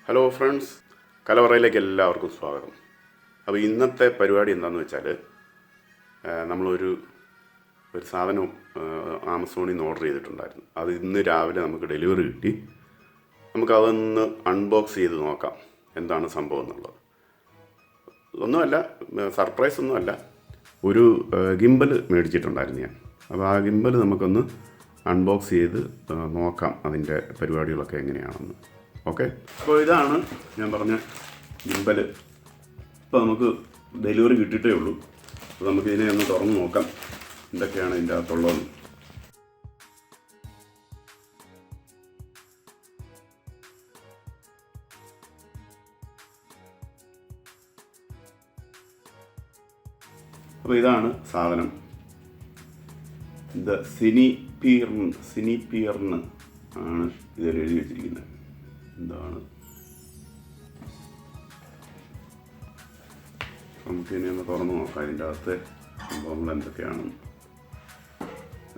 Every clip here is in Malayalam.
ഹലോ ഫ്രണ്ട്സ്, കലവറയിലേക്ക് എല്ലാവർക്കും സ്വാഗതം. അപ്പോൾ ഇന്നത്തെ പരിപാടി എന്താണെന്ന് വെച്ചാൽ നമ്മളൊരു സാധനം ആമസോണിൽ നിന്ന് ഓർഡർ ചെയ്തിട്ടുണ്ടായിരുന്നു. അത് ഇന്ന് രാവിലെ നമുക്ക് ഡെലിവറി കിട്ടി. നമുക്കതൊന്ന് അൺബോക്സ് ചെയ്ത് നോക്കാം എന്താണ് സംഭവം എന്നുള്ളത്. ഒന്നുമല്ല, സർപ്രൈസ് ഒന്നുമല്ല, ഒരു ഗിംബൽ മേടിച്ചിട്ടുണ്ടായിരുന്നു ഞാൻ. അപ്പോൾ ആ ഗിംബൽ നമുക്കൊന്ന് അൺബോക്സ് ചെയ്ത് നോക്കാം അതിൻ്റെ പരിപാടികളൊക്കെ എങ്ങനെയാണെന്ന്. ഓക്കെ, അപ്പോൾ ഇതാണ് ഞാൻ പറഞ്ഞ ഗിംബൽ. ഇപ്പോൾ നമുക്ക് ഡെലിവറി കിട്ടിയിട്ടേ ഉള്ളൂ. അപ്പോൾ നമുക്കിതിനെ ഒന്ന് തുറന്ന് നോക്കാം എന്തൊക്കെയാണ് ഇതിൻ്റെ അകത്തുള്ളത്. അപ്പോൾ ഇതാണ് സാധനം. ഇത് സിനിപ്പിയർന്ന് ആണ് ഇതിൽ എഴുതി വെച്ചിരിക്കുന്നത്. എന്താണ് നമുക്കിനി ഒന്ന് തുറന്ന് നോക്കാം ഇതിൻ്റെ അകത്തെ സംഭവങ്ങൾ എന്തൊക്കെയാണെന്ന്.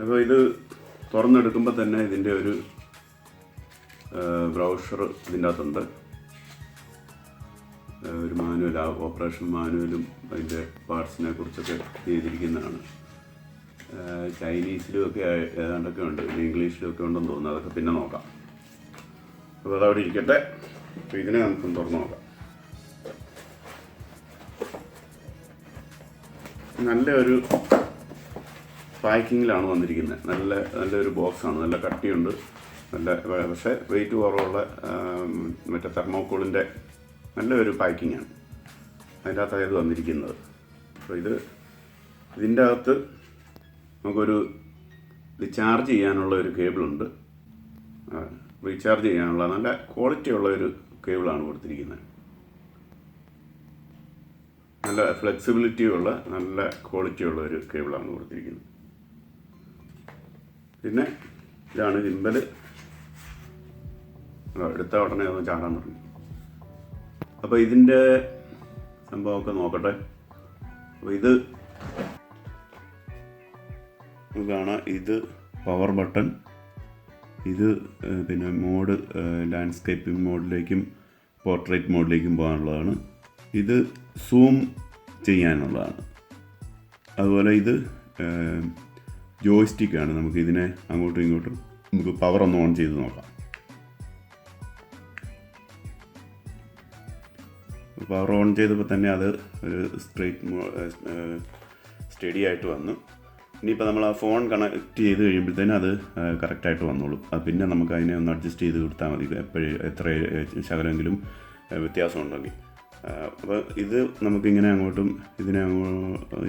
അപ്പോൾ ഇത് തുറന്നെടുക്കുമ്പോൾ തന്നെ ഇതിൻ്റെ ഒരു ബ്രൗഷർ ഇതിൻ്റെ അകത്തുണ്ട്. ഒരു മാനുവൽ, ഓപ്പറേഷൻ മാനുവലും അതിൻ്റെ പാർട്സിനെ കുറിച്ചൊക്കെ ചെയ്തിരിക്കുന്നതാണ്. ചൈനീസിലും ഒക്കെ ഏതാണ്ടൊക്കെ ഉണ്ട്, ഇംഗ്ലീഷിലും ഒക്കെ ഉണ്ടെന്ന് തോന്നുന്നു. അതൊക്കെ പിന്നെ നോക്കാം. അപ്പോൾ അതവിടെ ഇരിക്കട്ടെ. അപ്പോൾ ഇതിനെ നമുക്കൊന്ന് തുറന്ന് നോക്കാം. നല്ലൊരു പാക്കിങ്ങിലാണ് വന്നിരിക്കുന്നത്. നല്ലൊരു ബോക്സാണ്, നല്ല കട്ടിയുണ്ട്, പക്ഷേ വെയിറ്റ് കുറവുള്ള മറ്റേ തെർമോക്കോളിൻ്റെ നല്ലൊരു പാക്കിങ്ങാണ് അതിൻ്റെ അകത്തായത് വന്നിരിക്കുന്നത്. അപ്പോൾ ഇതിൻ്റെ അകത്ത് നമുക്കൊരു ഇത് ചാർജ് ചെയ്യാനുള്ള ഒരു കേബിളുണ്ട്. റീചാർജ് ചെയ്യാനുള്ള നല്ല ക്വാളിറ്റി ഉള്ള ഒരു കേബിളാണ് കൊടുത്തിരിക്കുന്നത്. നല്ല ഫ്ലെക്സിബിലിറ്റിയുള്ള നല്ല ക്വാളിറ്റിയുള്ള ഒരു കേബിളാണ് കൊടുത്തിരിക്കുന്നത്. പിന്നെ ഇതാണ് ഗിംബൽ. എടുത്ത ഉടനെ അത് ചാടാൻ തുടങ്ങി. അപ്പോൾ ഇതിൻ്റെ സംഭവമൊക്കെ നോക്കട്ടെ. അപ്പോൾ ഇത് കാണാം. ഇത് പവർ ബട്ടൺ, ഇത് പിന്നെ മോഡ് ലാൻഡ്സ്കേപ്പിംഗ് മോഡിലേക്കും പോർട്രേറ്റ് മോഡിലേക്കും പോകാനുള്ളതാണ്. ഇത് സൂം ചെയ്യാനുള്ളതാണ്. അതുപോലെ ഇത് ജോയ്സ്റ്റിക്കാണ്. നമുക്കിതിനെ അങ്ങോട്ടും ഇങ്ങോട്ടും നമുക്ക് പവർ ഒന്ന് ഓൺ ചെയ്ത് നോക്കാം. പവർ ഓൺ ചെയ്തപ്പോൾ തന്നെ അത് ഒരു സ്റ്റഡി ആയിട്ട് വന്നു. ഇനിയിപ്പോൾ നമ്മൾ ആ ഫോൺ കണക്ട് ചെയ്ത് കഴിയുമ്പോഴത്തേനും അത് കറക്റ്റായിട്ട് വന്നോളും. അത് പിന്നെ നമുക്ക് അതിനെ ഒന്ന് അഡ്ജസ്റ്റ് ചെയ്ത് കൊടുത്താൽ മതി, എത്ര ശകലെങ്കിലും വ്യത്യാസം ഉണ്ടെങ്കിൽ. അപ്പോൾ ഇത് നമുക്കിങ്ങനെ അങ്ങോട്ടും ഇതിനെ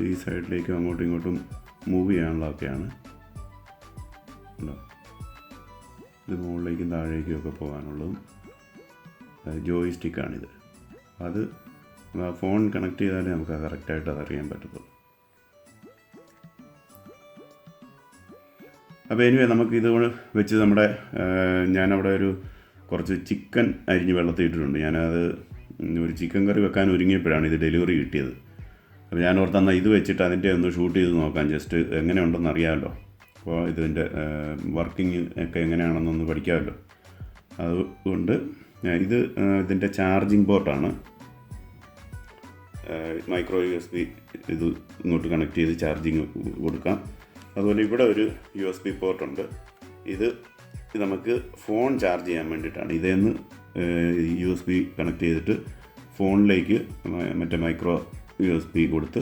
ഈ സൈഡിലേക്കും അങ്ങോട്ടും ഇങ്ങോട്ടും മൂവ് ചെയ്യാനുള്ളതൊക്കെയാണ്. ഇത് മുകളിലേക്കും താഴേക്കും ഒക്കെ പോകാനുള്ളതും ജോയിസ്റ്റിക്കാണിത്. അത് ഫോൺ കണക്ട് ചെയ്താലേ നമുക്ക് കറക്റ്റായിട്ട് അതറിയാൻ പറ്റത്തുള്ളൂ. അപ്പോൾ എനിവേ നമുക്കിത് വെച്ച് ഞാനവിടെ കുറച്ച് ചിക്കൻ അരിഞ്ഞ് വെള്ളത്തിൽ ഇട്ടിട്ടുണ്ട്. ഞാനത് ഒരു ചിക്കൻ കറി വെക്കാൻ ഒരുങ്ങിയപ്പോഴാണ് ഇത് ഡെലിവറി കിട്ടിയത്. അപ്പോൾ ഞാൻ ഓർത്തെന്നാൽ ഇത് വെച്ചിട്ട് അതിൻ്റെ ഒന്ന് ഷൂട്ട് ചെയ്ത് നോക്കാം, ജസ്റ്റ് എങ്ങനെ ഉണ്ടെന്ന് അറിയാമല്ലോ. അപ്പോൾ ഇതിൻ്റെ വർക്കിംഗ് ഒക്കെ എങ്ങനെയാണെന്നൊന്ന് പഠിക്കാമല്ലോ. അതുകൊണ്ട് ഇതിൻ്റെ ചാർജിങ് പോർട്ടാണ്. മൈക്രോ USB ഇത് ഇങ്ങോട്ട് കണക്ട് ചെയ്ത് ചാർജിങ് കൊടുക്കാം. അതുപോലെ ഇവിടെ ഒരു USB പോർട്ടുണ്ട്. ഇത് നമുക്ക് ഫോൺ ചാർജ് ചെയ്യാൻ വേണ്ടിയിട്ടാണ്. ഇതേന്ന് USB കണക്ട് ചെയ്തിട്ട് ഫോണിലേക്ക് മറ്റേ മൈക്രോ USB കൊടുത്ത്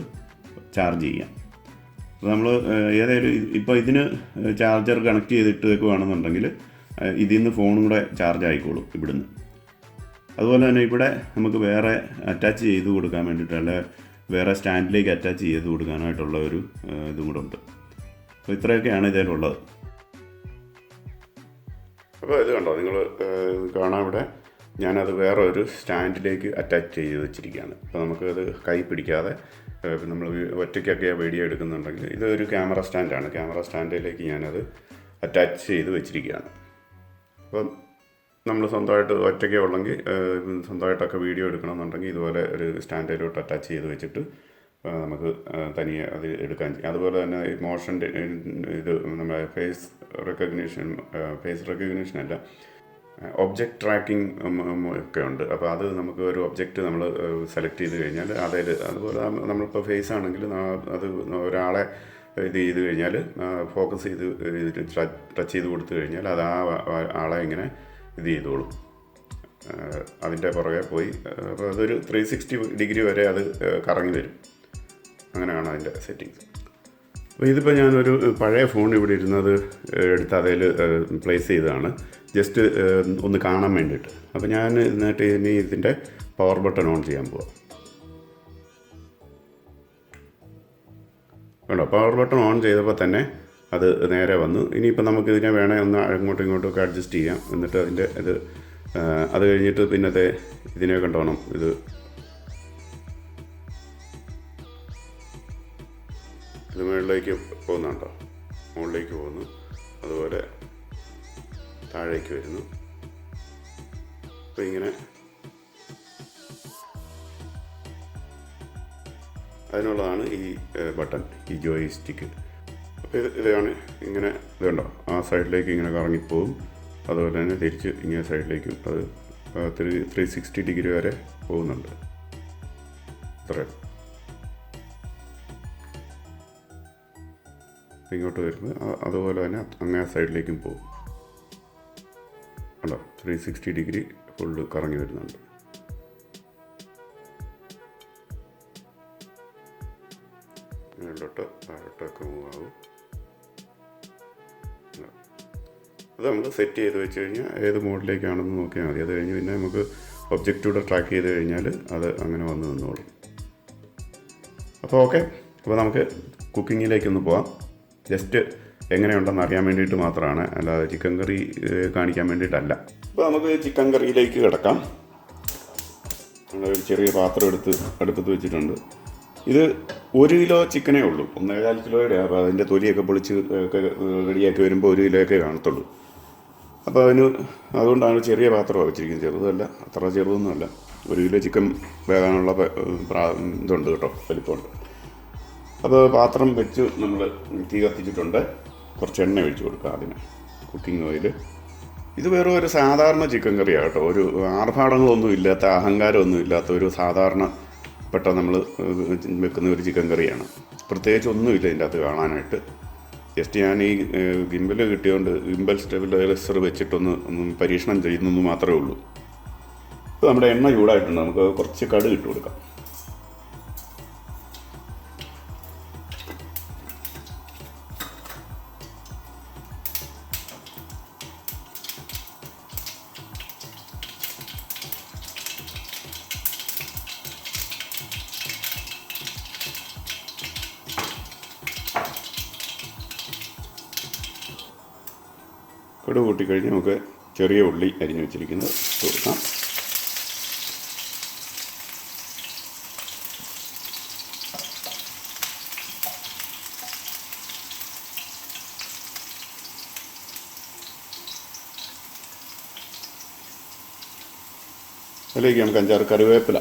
ചാർജ് ചെയ്യാം. അപ്പോൾ നമ്മൾ ഏതായാലും ഇപ്പോൾ ഇതിന് ചാർജർ കണക്ട് ചെയ്തിട്ട് വെക്കുകയാണെന്നുണ്ടെങ്കിൽ ഇതിൽ നിന്ന് ഫോണും കൂടെ ചാർജ് ആയിക്കോളും ഇവിടുന്ന്. അതുപോലെ തന്നെ ഇവിടെ നമുക്ക് വേറെ അറ്റാച്ച് ചെയ്ത് കൊടുക്കാൻ വേണ്ടിയിട്ട്, അല്ലെ വേറെ സ്റ്റാൻഡിലേക്ക് അറ്റാച്ച് ചെയ്ത് കൊടുക്കാനായിട്ടുള്ള ഒരു ഇതും കൂടെ ഉണ്ട്. അപ്പോൾ ഇത്രയൊക്കെയാണ് ഇതിലുള്ളത്. അപ്പോൾ ഇത് കണ്ടോ, നിങ്ങൾ കാണാം ഇവിടെ ഞാനത് വേറെ ഒരു സ്റ്റാൻഡിലേക്ക് അറ്റാച്ച് ചെയ്ത് വെച്ചിരിക്കുകയാണ്. അപ്പോൾ നമുക്കത് കൈ പിടിക്കാതെ നമ്മൾ ഒറ്റയ്ക്കൊക്കെ വീഡിയോ എടുക്കുന്നുണ്ടെങ്കിൽ ഇതൊരു ക്യാമറ സ്റ്റാൻഡാണ്. ക്യാമറ സ്റ്റാൻഡിലേക്ക് ഞാനത് അറ്റാച്ച് ചെയ്ത് വെച്ചിരിക്കുകയാണ്. അപ്പം നമ്മൾ സ്വന്തമായിട്ട് ഒറ്റയ്ക്കേ ഉള്ളെങ്കിൽ സ്വന്തമായിട്ടൊക്കെ വീഡിയോ എടുക്കണമെന്നുണ്ടെങ്കിൽ ഇതുപോലെ ഒരു സ്റ്റാൻഡിലോട്ട് അറ്റാച്ച് ചെയ്ത് വെച്ചിട്ട് നമുക്ക് തനിയെ അത് എടുക്കാൻ ചെയ്യും. അതുപോലെ തന്നെ മോഷൻ്റെ ഇത് നമ്മുടെ ഫേസ് റെക്കഗ്നീഷൻ അല്ല, ഒബ്ജക്റ്റ് ട്രാക്കിംഗ് ഒക്കെ ഉണ്ട്. അപ്പോൾ അത് നമുക്ക് ഒരു ഒബ്ജക്റ്റ് നമ്മൾ സെലക്ട് ചെയ്ത് കഴിഞ്ഞാൽ അതിൽ അതുപോലെ നമ്മളിപ്പോൾ ഫേസ് ആണെങ്കിൽ അത് ഒരാളെ ഇത് ചെയ്ത് കഴിഞ്ഞാൽ ഫോക്കസ് ചെയ്ത് ടച്ച് ചെയ്ത് കൊടുത്തു കഴിഞ്ഞാൽ അത് ആ ആളെ ഇങ്ങനെ ഇത് ചെയ്തോളും, അതിൻ്റെ പുറകെ പോയി. അപ്പോൾ അതൊരു 360 ഡിഗ്രി വരെ അത് കറങ്ങി വരും. അങ്ങനെയാണ് അതിൻ്റെ സെറ്റിങ്സ്. അപ്പോൾ ഇതിപ്പോൾ ഞാനൊരു പഴയ ഫോൺ ഇവിടെ ഇരുന്നത് എടുത്ത് അതിൽ പ്ലേസ് ചെയ്തതാണ്, ജസ്റ്റ് ഒന്ന് കാണാൻ വേണ്ടിയിട്ട്. അപ്പോൾ ഞാൻ എന്നിട്ട് ഇനി ഇതിൻ്റെ പവർ ബട്ടൺ ഓൺ ചെയ്യാൻ പോവാം. കണ്ടോ, പവർ ബട്ടൺ ഓൺ ചെയ്തപ്പോൾ തന്നെ അത് നേരെ വന്നു. ഇനിയിപ്പോൾ നമുക്കിതിനെ വേണേൽ ഒന്ന് അങ്ങോട്ടും ഇങ്ങോട്ടും ഒക്കെ അഡ്ജസ്റ്റ് ചെയ്യാം. എന്നിട്ട് അതിൻ്റെ അത് കഴിഞ്ഞിട്ട് പിന്നത്തെ ഇതിനെ കണ്ടോണം, ഇത് മുകളിലേക്ക് പോകുന്നുണ്ടോ, മുകളിലേക്ക് പോകുന്നു, അതുപോലെ താഴേക്ക് വരുന്നു. അപ്പോൾ ഇങ്ങനെ അതിനുള്ളതാണ് ഈ ബട്ടൺ, ഈ ജോയ് സ്റ്റിക്ക്. അപ്പോൾ ഇതാണ് ഇങ്ങനെ, ഇതുണ്ടോ ആ സൈഡിലേക്ക് ഇങ്ങനെ കറങ്ങിപ്പോവും. അതുപോലെ തന്നെ തിരിച്ച് ഇങ്ങനെ സൈഡിലേക്കും അത് 360 ഡിഗ്രി വരെ പോകുന്നുണ്ട്. അത്രയും ഇങ്ങോട്ട് വരുന്നത് അതുപോലെ തന്നെ അങ്ങേ സൈഡിലേക്കും പോകും. അല്ലോ 360 ഡിഗ്രി ഫുള്ള് കറങ്ങി വരുന്നുണ്ട്. മേലോട്ട് താഴോട്ടൊക്കെ മൂവ് ആവും. അത് നമ്മൾ സെറ്റ് ചെയ്ത് വെച്ച് കഴിഞ്ഞാൽ ഏത് മോഡിലേക്കാണെന്ന് നോക്കിയാൽ മതി. അത് കഴിഞ്ഞ് പിന്നെ നമുക്ക് ഒബ്ജക്റ്റൂടെ ട്രാക്ക് ചെയ്ത് കഴിഞ്ഞാൽ അത് അങ്ങനെ വന്ന് നിന്നോളും. അപ്പോൾ ഓക്കെ, അപ്പോൾ നമുക്ക് കുക്കിങ്ങിലേക്കൊന്ന് പോവാം. ജസ്റ്റ് എങ്ങനെയുണ്ടെന്ന് അറിയാൻ വേണ്ടിയിട്ട് മാത്രമാണ്, അല്ലാതെ ചിക്കൻ കറി കാണിക്കാൻ വേണ്ടിയിട്ടല്ല. അപ്പോൾ നമുക്ക് ചിക്കൻ കറിയിലേക്ക് കിടക്കാം. നമ്മളൊരു ചെറിയ പാത്രം എടുത്ത് അടുപ്പത്ത് വെച്ചിട്ടുണ്ട്. ഇത് 1 കിലോ ചിക്കനേ ഉള്ളൂ, 1.25 കിലോയുടെ. അപ്പോൾ അതിൻ്റെ തൊലിയൊക്കെ പൊളിച്ച് ഒക്കെ റെഡിയാക്കി വരുമ്പോൾ 1 കിലോയൊക്കെ കാണത്തുള്ളൂ. അപ്പോൾ അതുകൊണ്ടാണ് ചെറിയ പാത്രമാണ് വെച്ചിരിക്കുന്നത്, ചെറുതല്ല, അത്ര ചെറുതൊന്നുമല്ല. 1 കിലോ ചിക്കൻ വേകാനുള്ള ഇതുണ്ട് കേട്ടോ, വലിപ്പമുണ്ട്. അപ്പോൾ പാത്രം വെച്ച് നമ്മൾ തീ കത്തിച്ചിട്ടുണ്ട്. കുറച്ച് എണ്ണ ഒഴിച്ച് കൊടുക്കുക അതിന്, കുക്കിംഗ് ഓയിൽ. ഇത് വെറും ഒരു സാധാരണ ചിക്കൻ കറിയാണ് കേട്ടോ, ഒരു ആർഭാടങ്ങളൊന്നും ഇല്ലാത്ത, അഹങ്കാരമൊന്നും ഇല്ലാത്ത ഒരു സാധാരണപ്പെട്ട നമ്മൾ വെക്കുന്ന ഒരു ചിക്കൻ കറിയാണ്. പ്രത്യേകിച്ച് ഒന്നുമില്ല ഇതിൻ്റെ അകത്ത് കാണാനായിട്ട്. ജസ്റ്റ് ഞാൻ ഈ ഗിംബൽ കിട്ടിയതുകൊണ്ട് ഗിംബൽ സ്റ്റെബിലൈസർ വെച്ചിട്ടൊന്ന് പരീക്ഷണം ചെയ്യുന്നു മാത്രമേ ഉള്ളൂ. ഇപ്പോൾ നമ്മുടെ എണ്ണ ചൂടായിട്ടുണ്ട്, നമുക്ക് കുറച്ച് കടുക് ഇട്ട് കൊടുക്കാം. കടുക് കൂട്ടിക്കഴിഞ്ഞ് നമുക്ക് ചെറിയ ഉള്ളി അരിഞ്ഞ് വെച്ചിരിക്കുന്നത് കൊടുക്കാം. അതിലേക്ക് നമുക്ക് 5-6 കറിവേപ്പില,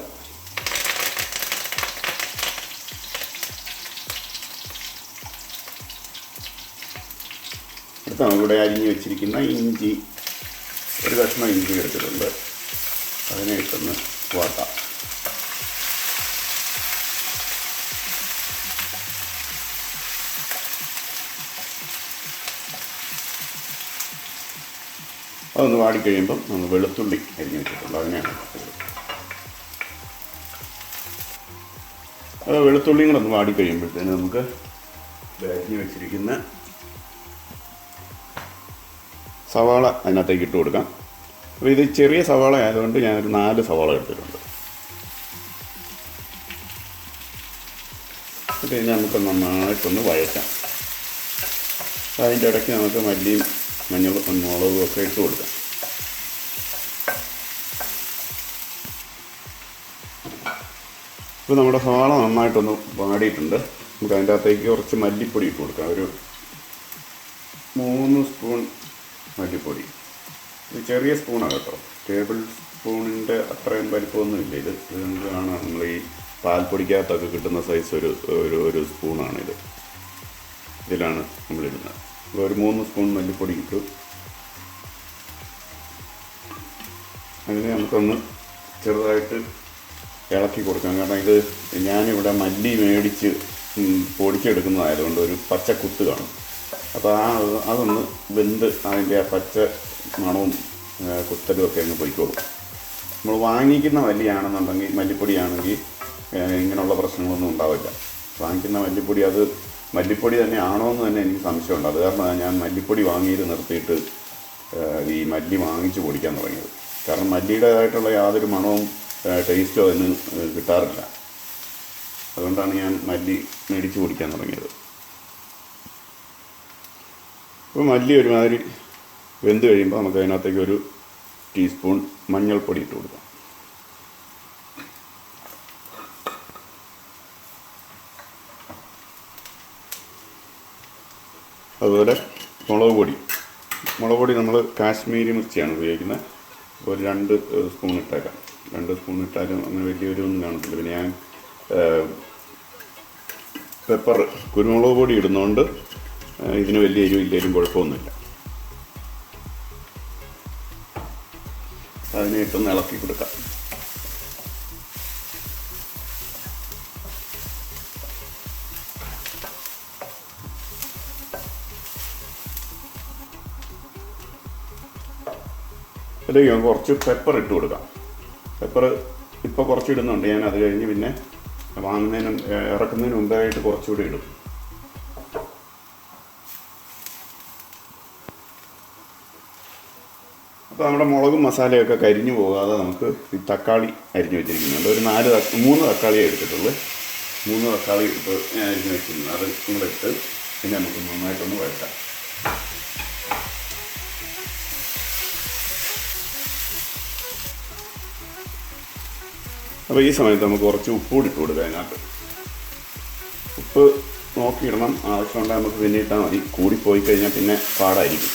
ഇവിടെ അരിഞ്ഞ് വെച്ചിരിക്കുന്ന ഇഞ്ചി, ഒരു കഷ്ണം ഇഞ്ചി എടുത്തിട്ടുണ്ട്, അതിനെ ഇട്ടൊന്ന് വാട്ടാം. അതൊന്ന് വാടിക്കഴിയുമ്പം നമ്മൾ വെളുത്തുള്ളി അരിഞ്ഞ് വെച്ചിട്ടുണ്ട്, അതിനെയാണ് അത് വെളുത്തുള്ളിയും കൂടെ ഒന്ന് വാടിക്കഴിയുമ്പോഴത്തേന് നമുക്ക് അരിഞ്ഞ് വെച്ചിരിക്കുന്ന സവാള അതിനകത്തേക്ക് ഇട്ട് കൊടുക്കാം. അപ്പോൾ ഇത് ചെറിയ സവാള ആയതുകൊണ്ട് ഞാനൊരു 4 സവാള എടുത്തിട്ടുണ്ട്. അത് കഴിഞ്ഞാൽ നമുക്ക് നന്നായിട്ടൊന്ന് വഴറ്റാം. അതിൻ്റെ ഇടയ്ക്ക് നമുക്ക് മല്ലിയും മുളകും ഒക്കെ ഇട്ട് കൊടുക്കാം. ഇപ്പോൾ നമ്മുടെ സവാള നന്നായിട്ടൊന്ന് വാടിയിട്ടുണ്ട്. നമുക്ക് അതിൻ്റെ അകത്തേക്ക് കുറച്ച് മല്ലിപ്പൊടി ഇട്ട് കൊടുക്കാം. ഒരു 3 സ്പൂൺ മല്ലിപ്പൊടി. ഇത് ചെറിയ സ്പൂണാണ് കേട്ടോ, ടേബിൾ സ്പൂണിൻ്റെ അത്രയും വലിപ്പമൊന്നുമില്ല. ഇത് കാണാം, നമ്മൾ ഈ പാൽപ്പൊടിക്കകത്തൊക്കെ കിട്ടുന്ന സൈസ് ഒരു സ്പൂണാണിത്. ഇതിലാണ് നമ്മളിടുന്നത്. അപ്പോൾ ഒരു 3 സ്പൂൺ മല്ലിപ്പൊടി ഇട്ടു. അങ്ങനെ നമുക്കൊന്ന് ചെറുതായിട്ട് ഇളക്കി കൊടുക്കാം. കാരണം ഇത് ഞാനിവിടെ മല്ലി മേടിച്ച് പൊടിച്ചെടുക്കുന്നതായതുകൊണ്ട് ഒരു പച്ച കുത്ത് കാണും. അപ്പോൾ അതൊന്ന് വെന്ത് അതിൻ്റെ ആ പച്ച മണവും കുത്തലും ഒക്കെ ഒന്ന് പൊയ്ക്കോളും. നമ്മൾ വാങ്ങിക്കുന്ന മല്ലിയാണെന്നുണ്ടെങ്കിൽ, മല്ലിപ്പൊടിയാണെങ്കിൽ ഇങ്ങനെയുള്ള പ്രശ്നങ്ങളൊന്നും ഉണ്ടാവില്ല. വാങ്ങിക്കുന്ന മല്ലിപ്പൊടി അത് മല്ലിപ്പൊടി തന്നെ ആണോ എന്ന് തന്നെ എനിക്ക് സംശയമുണ്ട്. അത് കാരണമാണ് ഞാൻ മല്ലിപ്പൊടി വാങ്ങിയിട്ട് നിർത്തിയിട്ട് ഈ മല്ലി വാങ്ങിച്ച് പൊടിക്കാൻ തുടങ്ങിയത്. കാരണം മല്ലിയുടേതായിട്ടുള്ള യാതൊരു മണവും ടേസ്റ്റോ അതിന് കിട്ടാറില്ല. അതുകൊണ്ടാണ് ഞാൻ മല്ലി മേടിച്ച് പൊടിക്കാൻ തുടങ്ങിയത്. അപ്പോൾ മല്ലി ഒരുമാതിരി വെന്ത് കഴിയുമ്പോൾ നമുക്ക് അതിനകത്തേക്ക് ഒരു ടീസ്പൂൺ മഞ്ഞൾപ്പൊടി ഇട്ട് കൊടുക്കാം. അതുപോലെ മുളക് പൊടി നമ്മൾ കാശ്മീരി മിർച്ചിയാണ് ഉപയോഗിക്കുന്നത്. ഒരു 2 സ്പൂൺ ഇട്ടേക്കാം. 2 സ്പൂൺ ഇട്ടാലും അങ്ങനെ വലിയൊരു ഒന്നും കാണത്തില്ല. പിന്നെ ഞാൻ കുരുമുളക് പൊടി ഇടുന്നതുകൊണ്ട് ഇതിന് വലിയ എരിവില്ലേലും കുഴപ്പമൊന്നുമില്ല. അതിനെ ഇട്ടൊന്ന് ഇളക്കി കൊടുക്കാം. അതിലേക്ക് കുറച്ച് പെപ്പർ ഇട്ട് കൊടുക്കാം. പെപ്പർ ഇപ്പോൾ കുറച്ച് ഇടുന്നുണ്ട് ഞാൻ. അത് കഴിഞ്ഞ് പിന്നെ ഇറക്കുന്നതിന് മുമ്പായിട്ട് കുറച്ചുകൂടി ഇടും. അപ്പോൾ നമ്മുടെ മുളകും മസാലയൊക്കെ കരിഞ്ഞു പോകാതെ നമുക്ക് ഈ തക്കാളി അരിഞ്ഞ് വെച്ചിരിക്കുന്നുണ്ട്. ഒരു 3 തക്കാളിയെ എടുത്തിട്ടുള്ളൂ. 3 തക്കാളി ഇപ്പോൾ ഞാൻ അരിഞ്ഞ് വെച്ചിരുന്നു. അത് കൂടെ ഇട്ട് പിന്നെ നമുക്ക് നന്നായിട്ടൊന്ന് വഴറ്റാം. അപ്പോൾ ഈ സമയത്ത് നമുക്ക് കുറച്ച് ഉപ്പ് കൂടി ഇട്ട് കൊടുക്കാം. അതിനകത്ത് ഉപ്പ് നോക്കിയിടണം. ആവശ്യമുണ്ടെങ്കിൽ നമുക്ക് പിന്നെ ഇട്ടാൽ മതി. കൂടിപ്പോയി കഴിഞ്ഞാൽ പിന്നെ പാടായിരിക്കും.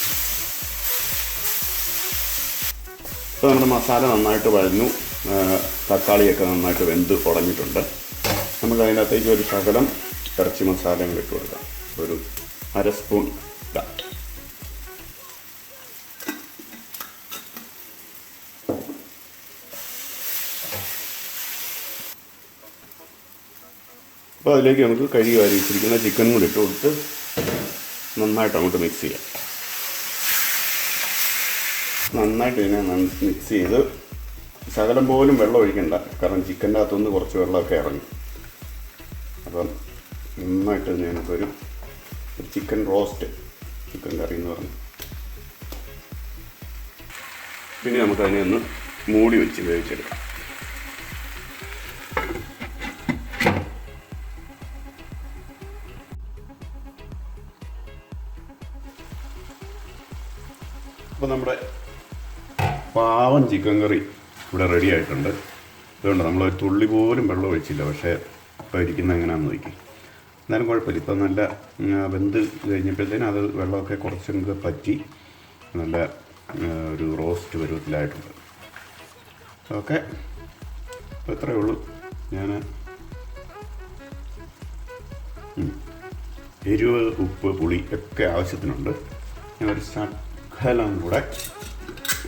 ഇപ്പോൾ നമ്മുടെ മസാല നന്നായിട്ട് വഴഞ്ഞു. തക്കാളിയൊക്കെ നന്നായിട്ട് വെന്ത് ഉടഞ്ഞിട്ടുണ്ട്. നമുക്ക് അതിനകത്തേക്ക് ഒരു ശകലം ഇറച്ചി മസാലകൾ ഇട്ട് കൊടുക്കാം. ഒരു 1/2 സ്പൂൺ ഇടാം. അപ്പോൾ അതിലേക്ക് നമുക്ക് കഴുകി വാരി വെച്ചിരിക്കുന്ന ചിക്കൻ കൂടി ഇട്ട് കൊടുത്ത് നന്നായിട്ട് അങ്ങോട്ട് മിക്സ് ചെയ്യാം. നന്നായിട്ട് ഇതിനെ മിക്സ് ചെയ്ത് ശകലം പോലും വെള്ളം ഒഴിക്കണ്ട. കാരണം ചിക്കൻ്റെ അകത്തുനിന്ന് കുറച്ച് വെള്ളമൊക്കെ ഇറങ്ങി. അപ്പം നന്നായിട്ട് ഇതിനെ നമുക്കൊരു ചിക്കൻ റോസ്റ്റ്, ചിക്കൻ കറി എന്ന് പറഞ്ഞു. പിന്നെ നമുക്കതിനെ ഒന്ന് മൂടി വെച്ച് വേവിച്ചെടുക്കാം. അപ്പോൾ നമ്മുടെ പാവൻ ചിക്കൻ കറി ഇവിടെ റെഡി ആയിട്ടുണ്ട്. അതുകൊണ്ട് നമ്മൾ ഒരു തുള്ളി പോലും വെള്ളം ഒഴിച്ചില്ല. പക്ഷേ ഇപ്പോൾ ഇരിക്കുന്ന എങ്ങനെയാണെന്ന് നോക്കി. എന്നാലും കുഴപ്പമില്ല. ഇപ്പോൾ നല്ല വെന്ത് കഴിഞ്ഞപ്പോഴത്തേനും അത് വെള്ളമൊക്കെ കുറച്ചൊക്കെ പറ്റി നല്ല ഒരു റോസ്റ്റ് പരുവത്തിലായിട്ടുണ്ട്. ഓക്കെ, അപ്പോൾ ഇത്രയേ ഉള്ളൂ. ഞാൻ എരിവ്, ഉപ്പ്, പുളി ഒക്കെ ആവശ്യത്തിനുണ്ട്. ഞാൻ ഒരു ശകലം കൂടെ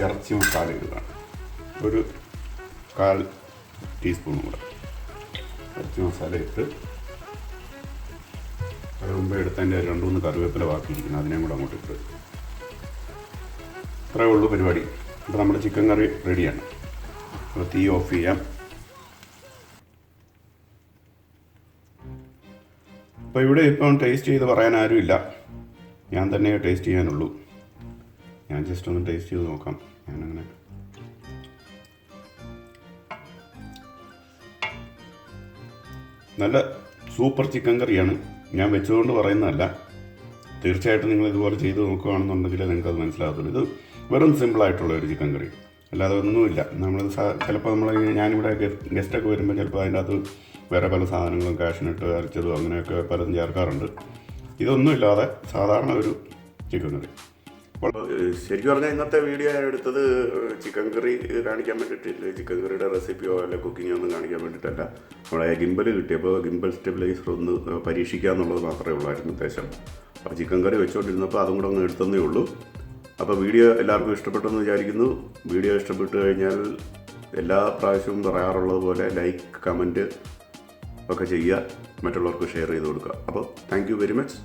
ഇറച്ചി മസാല ഇടുകയാണ്. ഒരു 1/4 ടീസ്പൂൺ കൂടെ ഇറച്ചി മസാല ഇട്ട് അത് മുമ്പേ എടുത്തതിൻ്റെ 2-3 കറിവേപ്പില ബാക്കിയിരിക്കുന്നു. അതിനെയും കൂടെ അങ്ങോട്ട് ഇട്ട് ഇത്രയേ ഉള്ളൂ പരിപാടി. അപ്പോൾ നമ്മുടെ ചിക്കൻ കറി റെഡിയാണ്. അപ്പോൾ തീ ഓഫ് ചെയ്യാം. അപ്പോൾ ഇവിടെ ഇപ്പം ടേസ്റ്റ് ചെയ്ത് പറയാൻ ആരുമില്ല. ഞാൻ തന്നെ ടേസ്റ്റ് ചെയ്യാനുള്ളൂ. ഞാൻ ജസ്റ്റ് ഒന്ന് ടേസ്റ്റ് ചെയ്ത് നോക്കാം. ഞാനങ്ങനെ നല്ല സൂപ്പർ ചിക്കൻ കറിയാണ്. ഞാൻ വെച്ചതുകൊണ്ട് പറയുന്നതല്ല. തീർച്ചയായിട്ടും നിങ്ങൾ ഇതുപോലെ ചെയ്ത് നോക്കുകയാണെന്നുണ്ടെങ്കിൽ നിങ്ങൾക്കത് മനസ്സിലാകത്തുള്ളൂ. ഇത് വെറും സിമ്പിളായിട്ടുള്ള ഒരു ചിക്കൻ കറി, അല്ലാതെ ഒന്നുമില്ല. നമ്മൾ ചിലപ്പോൾ ഞാനിവിടെ ഗസ്റ്റൊക്കെ വരുമ്പോൾ ചിലപ്പോൾ അതിൻ്റെ അകത്ത് വേറെ പല സാധനങ്ങളും കാഷ്നട്ട് അരച്ചതും അങ്ങനെയൊക്കെ പലതും ചേർക്കാറുണ്ട്. ഇതൊന്നുമില്ലാതെ സാധാരണ ഒരു ചിക്കൻ കറി. ശരിക്കും പറഞ്ഞാൽ ഇന്നത്തെ വീഡിയോ ഞാൻ എടുത്തത് ചിക്കൻ കറി കാണിക്കാൻ വേണ്ടിയിട്ടില്ല. ചിക്കൻ കറിയുടെ റെസിപ്പിയോ അല്ല കുക്കിങ്ങോ ഒന്നും കാണിക്കാൻ വേണ്ടിയിട്ടല്ല. നമ്മുടെ ഗിംബൽ കിട്ടിയപ്പോൾ ഗിംബൽ സ്റ്റെബിലൈസർ ഒന്ന് പരീക്ഷിക്കുക എന്നുള്ളത് മാത്രമേ ഉള്ളായിരുന്നു ഉദ്ദേശം. അപ്പോൾ ചിക്കൻ കറി വെച്ചുകൊണ്ടിരുന്നപ്പോൾ അതും കൂടെ ഒന്ന് എടുത്തതേ ഉള്ളൂ. അപ്പോൾ വീഡിയോ എല്ലാവർക്കും ഇഷ്ടപ്പെട്ടെന്ന് വിചാരിക്കുന്നു. വീഡിയോ ഇഷ്ടപ്പെട്ടു കഴിഞ്ഞാൽ എല്ലാ പ്രാവശ്യവും പറയാറുള്ളത് പോലെ ലൈക്ക്, കമൻറ്റ് ഒക്കെ ചെയ്യുക, മറ്റുള്ളവർക്ക് ഷെയർ ചെയ്ത് കൊടുക്കുക. അപ്പോൾ താങ്ക് യു വെരി മച്ച്.